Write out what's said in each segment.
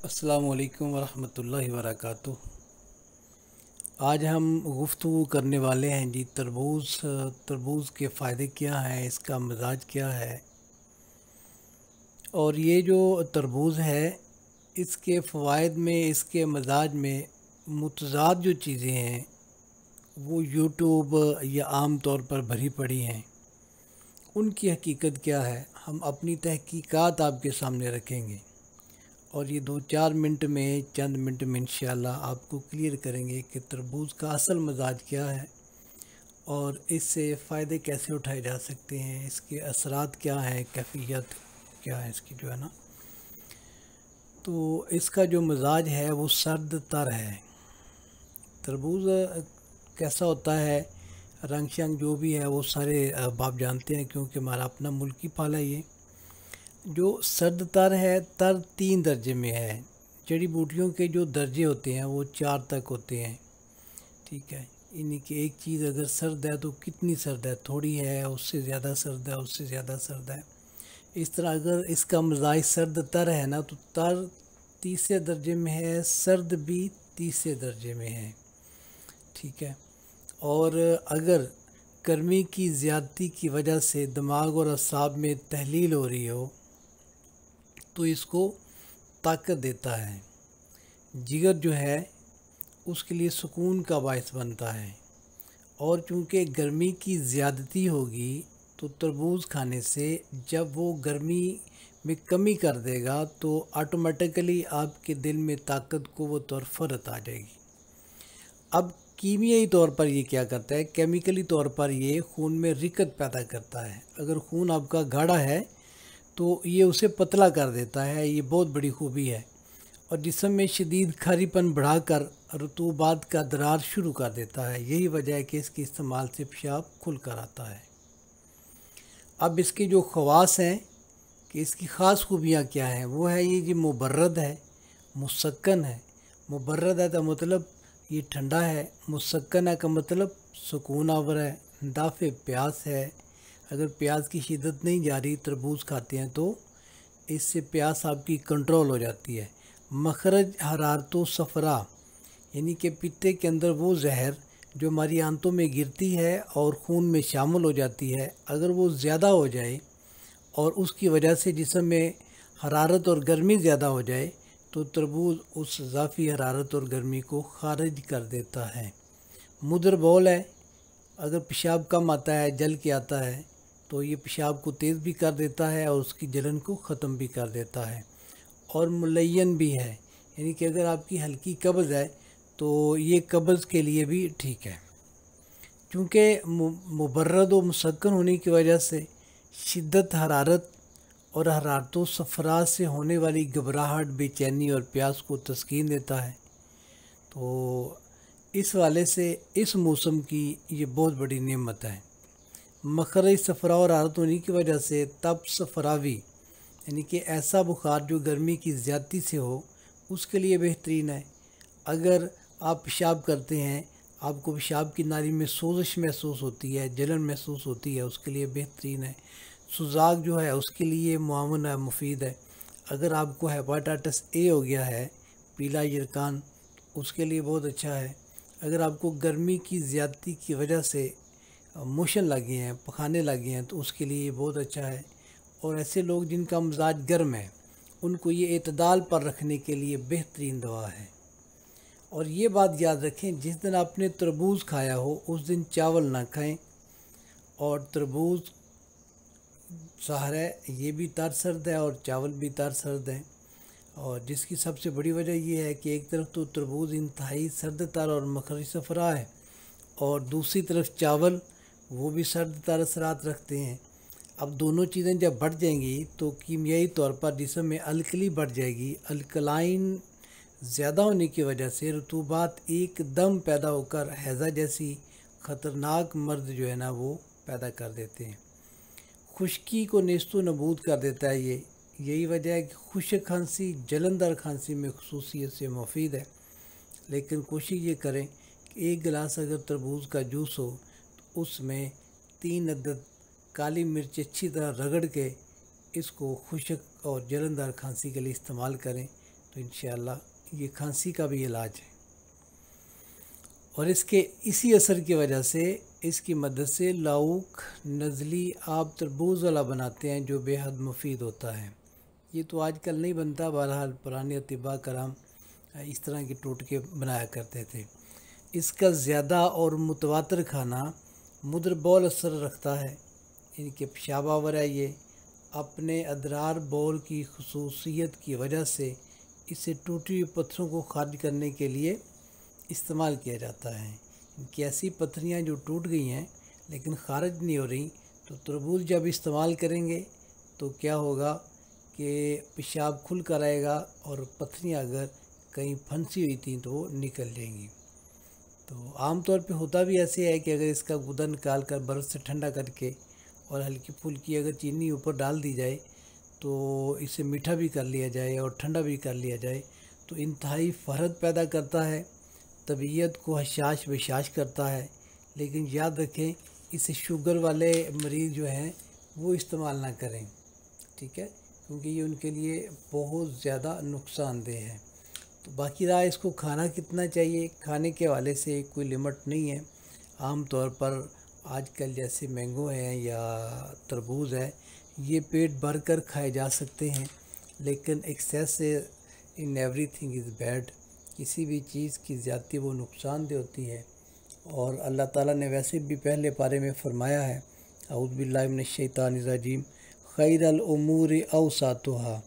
अस्सलामु अलैकुम वरहमतुल्लाहि वबरकातुह। आज हम गुफ्तगू करने वाले हैं जी तरबूज़ के फ़ायदे क्या हैं, इसका मिज़ाज क्या है। और ये जो तरबूज़ है इसके फ़वाइद में, इसके मिज़ाज में मुतज़ाद जो चीज़ें हैं वो यूट्यूब या आम तौर पर भरी पड़ी हैं। उनकी हकीकत क्या है हम अपनी तहकीकात आपके सामने रखेंगे और ये 2-4 मिनट में, चंद मिनट में इंशाल्लाह आपको क्लियर करेंगे कि तरबूज़ का असल मिज़ाज क्या है और इससे फ़ायदे कैसे उठाए जा सकते हैं, इसके असरात क्या हैं, कैफ़ियत क्या है इसकी जो है ना। तो इसका जो मिज़ाज है वो सर्द तर है। तरबूज़ कैसा होता है, रंग शंग जो भी है वो सारे आप जानते हैं क्योंकि हमारा अपना मुल्की फल है। ये जो सर्द तर है, तर 3 दर्जे में है। जड़ी बूटियों के जो दर्जे होते हैं वो 4 तक होते हैं, ठीक है। इन्हीं की एक चीज़ अगर सर्द है तो कितनी सर्द है, थोड़ी है, उससे ज़्यादा सर्द है, उससे ज़्यादा सर्द है। इस तरह अगर इसका मिजाज सर्द तर है ना तो तर तीसरे दर्जे में है, सर्द भी तीसरे दर्जे में है, ठीक है। और अगर गर्मी की ज़्यादती की वजह से दिमाग और असाब में तहलील हो रही हो तो इसको ताकत देता है। जिगर जो है उसके लिए सुकून का बायस बनता है। और चूँकि गर्मी की ज़्यादती होगी तो तरबूज़ खाने से जब वो गर्मी में कमी कर देगा तो ऑटोमेटिकली आपके दिल में ताकत को फरत आ जाएगी। अब कीमियाई तौर पर ये क्या करता है, केमिकली तौर पर ये खून में रिकत पैदा करता है। अगर खून आपका गाढ़ा है तो ये उसे पतला कर देता है, ये बहुत बड़ी खूबी है। और जिस्म में शदीद खारीपन बढ़ाकर रतूबात का दरार शुरू कर देता है। यही वजह है कि इसके इस्तेमाल से पेशाब खुल कर आता है। अब इसके जो ख़वास हैं कि इसकी ख़ास खूबियाँ क्या हैं, वो है ये मुबर्रद है, मुसक्कन है। मुबर्रद है तो मतलब ये ठंडा है, मुसक्कन है का मतलब सुकून आवर है, दाफ़े प्यास है। अगर प्यास की शिद्दत नहीं जा रही, तरबूज खाते हैं तो इससे प्यास आपकी कंट्रोल हो जाती है। मखरज हरारतो सफ़रा, यानी कि पित्ते के अंदर वो जहर जो हमारी आंतों में गिरती है और खून में शामिल हो जाती है, अगर वो ज़्यादा हो जाए और उसकी वजह से जिस्म में हरारत और गर्मी ज़्यादा हो जाए तो तरबूज उस इज़ाफ़ी हरारत और गर्मी को खारिज कर देता है। मुदर बौल है, अगर पेशाब कम आता है, जल के आता है तो ये पेशाब को तेज़ भी कर देता है और उसकी जलन को ख़त्म भी कर देता है। और मुलय्यन भी है, यानी कि अगर आपकी हल्की कब्ज़ है तो ये कब्ज़ के लिए भी ठीक है। क्योंकि मुबर्रद व मुसक्कन होने की वजह से शिद्दत हरारत और हरारतों सफ़रा से होने वाली घबराहट, बेचैनी और प्यास को तस्कीन देता है। तो इस वाले से इस मौसम की ये बहुत बड़ी नेमत है। मखरज सफ़रा और हरारत होने की वजह से तब सफ़रावी, यानी कि ऐसा बुखार जो गर्मी की ज़्यादती से हो, उसके लिए बेहतरीन है। अगर आप पेशाब करते हैं, आपको पेशाब की नाली में सोजिश महसूस होती है, जलन महसूस होती है, उसके लिए बेहतरीन है। सुजाक जो है उसके लिए मुआवन है, मुफीद है। अगर आपको हेपाटाइटिस ए हो गया है, पीला यरकान, उसके लिए बहुत अच्छा है। अगर आपको गर्मी की ज़्यादती की वजह से मोशन लगे हैं, पखाने लगे हैं, तो उसके लिए बहुत अच्छा है। और ऐसे लोग जिनका मिजाज गर्म है उनको ये एतदाल पर रखने के लिए बेहतरीन दवा है। और ये बात याद रखें, जिस दिन आपने तरबूज खाया हो उस दिन चावल ना खाएं। और तरबूज ज़ाहिर है ये भी तार सर्द है और चावल भी तार सर्द है। और जिसकी सबसे बड़ी वजह ये है कि एक तरफ तो तरबूज इंतहाई सर्द तार और मखरज सफ़रा है और दूसरी तरफ चावल वो भी सर्द तार असरात रखते हैं। अब दोनों चीज़ें जब बढ़ जाएंगी तो कीमियाई तौर पर जिस्म में अल्कली बढ़ जाएगी। अल्कलाइन ज़्यादा होने की वजह से रतूबात एकदम पैदा होकर हैज़ा जैसी ख़तरनाक मर्द जो है ना वो पैदा कर देते हैं। खुश्की को नेस्तो नबूद कर देता है ये। यही वजह है कि खुश्क खांसी जलनदार खांसी में खसूसियत से मुफीद है। लेकिन कोशिश ये करें कि एक गिलास अगर तरबूज का जूस हो तो उसमें 3 अदद काली मिर्च अच्छी तरह रगड़ के इसको खुश्क और जलनदार खांसी के लिए इस्तेमाल करें तो इंशाअल्लाह ये खांसी का भी इलाज है। और इसके इसी असर की वजह से इसकी मदद से लाउक नज़ली आप तरबूज वाला बनाते हैं जो बेहद मुफीद होता है। ये तो आजकल नहीं बनता, बहरहाल पुराने अतिबा कराम इस तरह के टोटके बनाया करते थे। इसका ज़्यादा और मुतवातर खाना मुद्रबौल असर रखता है। इनके पेशाब आवर है, ये अपने अदरार बौल की खसूसियत की वजह से इसे टूटी हुई पत्थरों को खारिज करने के लिए इस्तेमाल किया जाता है। इनकी ऐसी पत्थरियाँ जो टूट गई हैं लेकिन खारिज नहीं हो रही, तो तरबूज जब इस्तेमाल करेंगे तो क्या होगा कि पेशाब खुल कर आएगा और पत्थरियाँ अगर कहीं फंसी हुई थी तो वो निकल जाएंगी। तो आम तौर पे होता भी ऐसे है कि अगर इसका गूदा निकाल कर बर्फ़ से ठंडा करके और हल्की फुल्की अगर चीनी ऊपर डाल दी जाए तो इसे मीठा भी कर लिया जाए और ठंडा भी कर लिया जाए तो इंतहाई फ़रहत पैदा करता है, तबीयत को हशाश बशाश करता है। लेकिन याद रखें इसे शुगर वाले मरीज़ जो हैं वो इस्तेमाल ना करें, ठीक है, क्योंकि ये उनके लिए बहुत ज़्यादा नुकसानदेह है। तो बाकी रहा इसको खाना कितना चाहिए, खाने के हवाले से कोई लिमिट नहीं है। आम तौर पर आजकल जैसे मैंगो है या तरबूज है, ये पेट भर कर खाए जा सकते हैं, लेकिन excess in everything is bad. किसी भी चीज़ की ज़्यादती वो नुकसानदेह होती है। और अल्लाह ताला ने वैसे भी पहले पारे में फ़रमाया है, औज़ु बिल्लाहि मिनश शैतानिर रजीम, खैरुल उमूरि औसातुहा,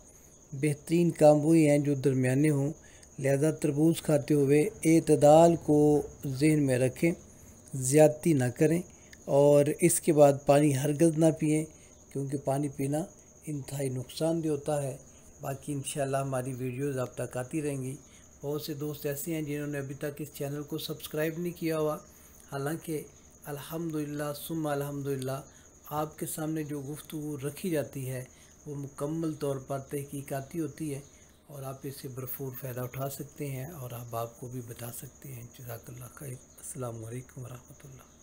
बेहतरीन काम वही हैं जो दरमियाने हों। लिहाजा तरबूज खाते हुए एतदाल को जहन में रखें, ज़्यादती ना करें और इसके बाद पानी हरगिज़ ना पिएं, क्योंकि पानी पीना इंतहाई नुकसानदेह होता है। बाकी इंशाल्लाह हमारी वीडियोज़ आप तक आती रहेंगी। बहुत से दोस्त ऐसे हैं जिन्होंने अभी तक इस चैनल को सब्सक्राइब नहीं किया हुआ, हालांकि अल्हम्दुलिल्लाह सुम्मा अल्हम्दुलिल्लाह आपके सामने जो गुफ्तगू रखी जाती है वो मुकम्मल तौर पर तहकीकाती होती है और आप इससे भरपूर फ़ायदा उठा सकते हैं और आप को भी बता सकते हैं। जज़ाकल्लाह खैर। अस्सलामु अलैकुम व रहमतुल्लाह।